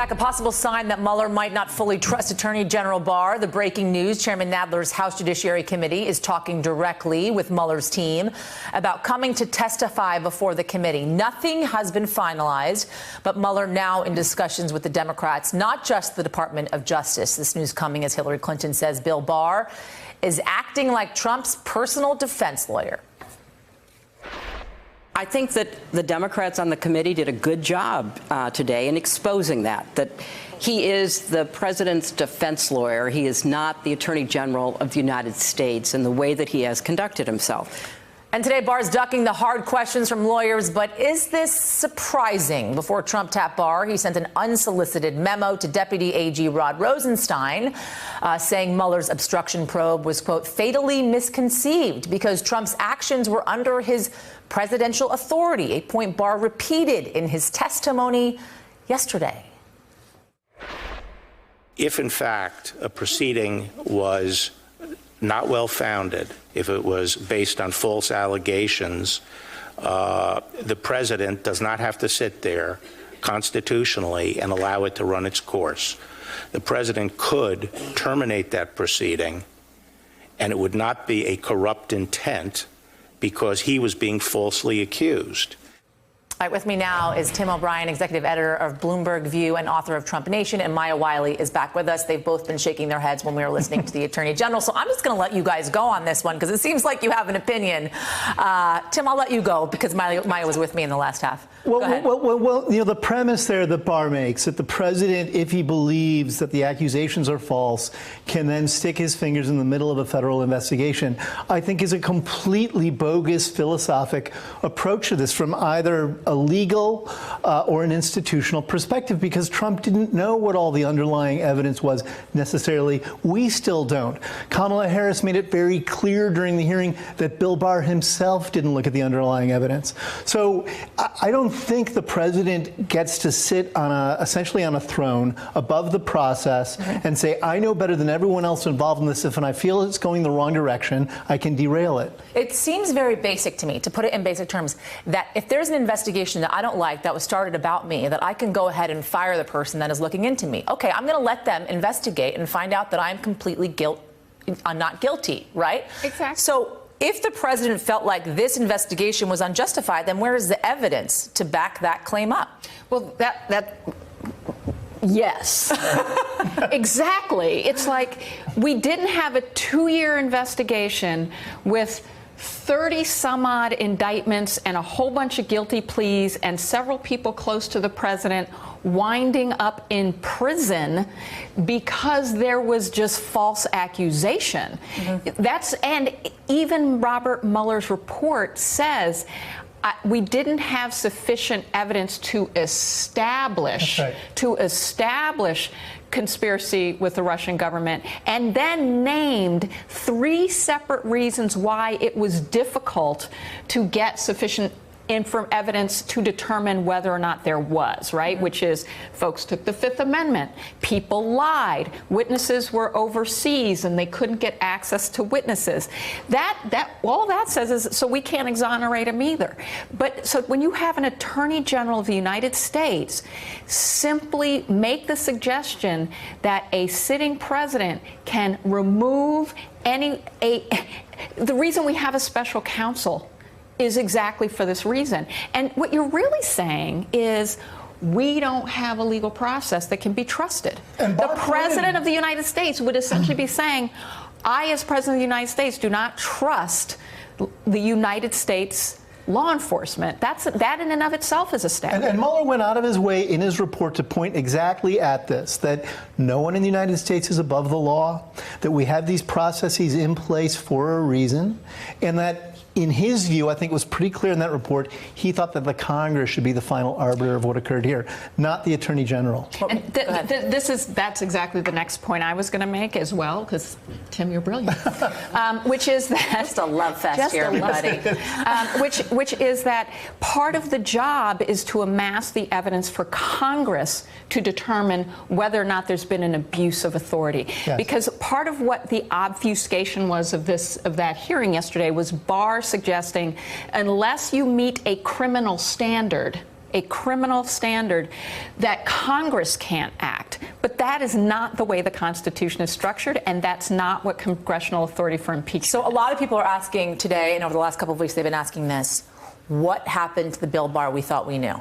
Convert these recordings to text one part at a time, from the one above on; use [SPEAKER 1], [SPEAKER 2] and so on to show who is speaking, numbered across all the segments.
[SPEAKER 1] back, a possible sign that Mueller might not fully trust Attorney General Barr. The breaking news: Chairman Nadler's House Judiciary Committee is talking directly with Mueller's team about coming to testify before the committee. Nothing has been finalized, but Mueller now in discussions with the Democrats, not just the Department of Justice. This news coming as Hillary Clinton says Bill Barr is acting like Trump's personal defense lawyer.
[SPEAKER 2] I think that the Democrats on the committee did a good job today in exposing that he is the president's defense lawyer. He is not the Attorney General of the United States in the way that he has conducted himself.
[SPEAKER 1] And today, Barr is ducking the hard questions from lawyers. But is this surprising? Before Trump tapped Barr, he sent an unsolicited memo to Deputy AG Rod Rosenstein saying Mueller's obstruction probe was, quote, fatally misconceived because Trump's actions were under his presidential authority, a point Barr repeated in his testimony yesterday.
[SPEAKER 3] If, in fact, a proceeding was not well-founded, if it was based on false allegations, the president does not have to sit there constitutionally and allow it to run its course. The president could terminate that proceeding, and it would not be a corrupt intent because he was being falsely accused.
[SPEAKER 1] All right, with me now is Tim O'Brien, executive editor of Bloomberg View and author of Trump Nation, and Maya Wiley is back with us. They've both been shaking their heads when we were listening to the Attorney General. So I'm just going to let you guys go on this one because it seems like you have an opinion. Tim, I'll let you go because Maya was with me in the last half.
[SPEAKER 4] Well, you know, the premise there that Barr makes, that the president, if he believes that the accusations are false, can then stick his fingers in the middle of a federal investigation, I think is a completely bogus philosophic approach to this from either a legal or an institutional perspective, because Trump didn't know what all the underlying evidence was necessarily. We still don't. Kamala Harris made it very clear during the hearing that Bill Barr himself didn't look at the underlying evidence. So I don't think the president gets to sit on essentially on a throne above the process and say, I know better than everyone else involved in this. If I feel it's going the wrong direction, I can derail it.
[SPEAKER 1] It seems very basic to me, to put it in basic terms, that if there's an investigation that I don't like that was started about me, that I can go ahead and fire the person that is looking into me. Okay, I'm going to let them investigate and find out that I'm completely not guilty, right?
[SPEAKER 5] Exactly.
[SPEAKER 1] So if the president felt like this investigation was unjustified, then where is the evidence to back that claim up?
[SPEAKER 5] Well, yes, exactly. It's like we didn't have a 2-year investigation with 30 some odd indictments and a whole bunch of guilty pleas and several people close to the president winding up in prison because there was just false accusation. And even Robert Mueller's report says we didn't have sufficient evidence to establish conspiracy with the Russian government, and then named 3 separate reasons why it was difficult to get sufficient evidence to determine whether or not there was, right? Which is, folks took the Fifth Amendment, people lied, witnesses were overseas and they couldn't get access to witnesses. All that says is, so we can't exonerate him either. But so when you have an Attorney General of the United States simply make the suggestion that a sitting president can remove the reason we have a special counsel is exactly for this reason. And what you're really saying is we don't have a legal process that can be trusted. And the president of the United States would essentially be saying, I, as president of the United States, do not trust the United States law enforcement. That in and of itself is a step.
[SPEAKER 4] And Mueller went out of his way in his report to point exactly at this, that no one in the United States is above the law, that we have these processes in place for a reason, and that in his view, I think it was pretty clear in that report, he thought that the Congress should be the final arbiter of what occurred here, not the Attorney General.
[SPEAKER 5] And that's exactly the next point I was going to make as well, because Tim, you're brilliant. Which is that
[SPEAKER 1] just a love fest here, everybody.
[SPEAKER 5] Which is that part of the job is to amass the evidence for Congress to determine whether or not there's been an abuse of authority. Yes. Because part of what the obfuscation was of that hearing yesterday was Barr suggesting unless you meet a criminal standard, a criminal standard that Congress can't act. But that is not the way the Constitution is structured, and that's not what congressional authority for impeachment.
[SPEAKER 1] So a lot of people are asking today, and over the last couple of weeks, they've been asking this: what happened to the Bill Barr we thought we knew?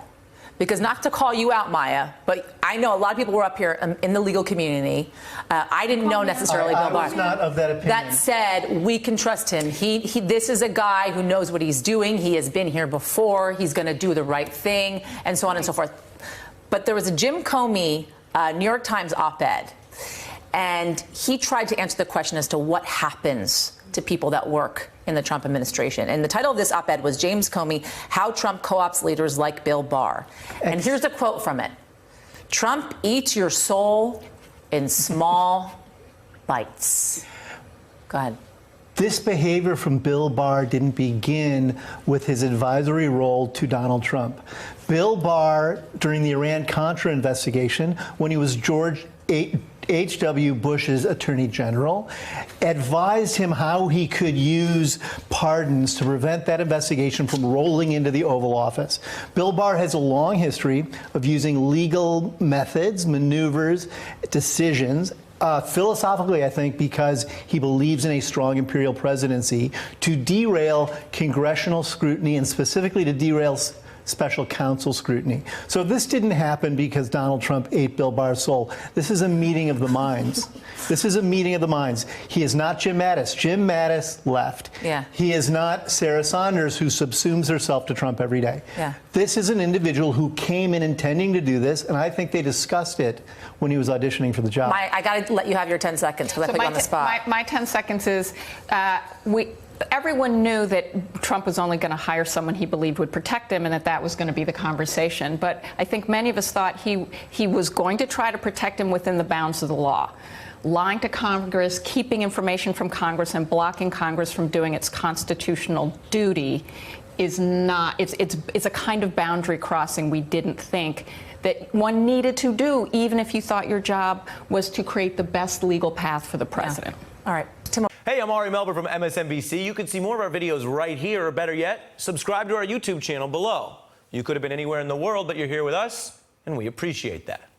[SPEAKER 1] Because, not to call you out, Maya, but I know a lot of people were up here in the legal community. I didn't know necessarily Bill Barr.
[SPEAKER 4] I was not of that opinion.
[SPEAKER 1] That said, we can trust him. This is a guy who knows what he's doing. He has been here before. He's going to do the right thing, and so on and so forth. But there was a Jim Comey New York Times op-ed, and he tried to answer the question as to what happens to people that work in the Trump administration. And the title of this op-ed was James Comey, How Trump Co-ops Leaders Like Bill Barr. And here's a quote from it: Trump eats your soul in small bites. Go ahead.
[SPEAKER 4] This behavior from Bill Barr didn't begin with his advisory role to Donald Trump. Bill Barr, during the Iran-Contra investigation, when he was George H.W. Bush's Attorney General, advised him how he could use pardons to prevent that investigation from rolling into the Oval Office. Bill Barr has a long history of using legal methods, maneuvers, decisions, philosophically, I think, because he believes in a strong imperial presidency, to derail congressional scrutiny and specifically to derail special counsel scrutiny. So this didn't happen because Donald Trump ate Bill Barr's soul. This is a meeting of the minds. This is a meeting of the minds. He is not Jim Mattis. Jim Mattis left.
[SPEAKER 1] Yeah.
[SPEAKER 4] He is not Sarah Saunders, who subsumes herself to Trump every day.
[SPEAKER 1] Yeah.
[SPEAKER 4] This is an individual who came in intending to do this, and I think they discussed it when he was auditioning for the job.
[SPEAKER 1] I got to let you have your 10 seconds because I put you on the spot.
[SPEAKER 5] My 10 seconds is everyone knew that Trump was only going to hire someone he believed would protect him, and that was going to be the conversation. But I think many of us thought he was going to try to protect him within the bounds of the law. Lying to Congress, keeping information from Congress, and blocking Congress from doing its constitutional duty is not, it's a kind of boundary crossing we didn't think that one needed to do, even if you thought your job was to create the best legal path for the president.
[SPEAKER 1] Yeah. All right. Tim.
[SPEAKER 6] Hey, I'm Ari Melber from MSNBC. You can see more of our videos right here, or better yet, subscribe to our YouTube channel below. You could have been anywhere in the world, but you're here with us, and we appreciate that.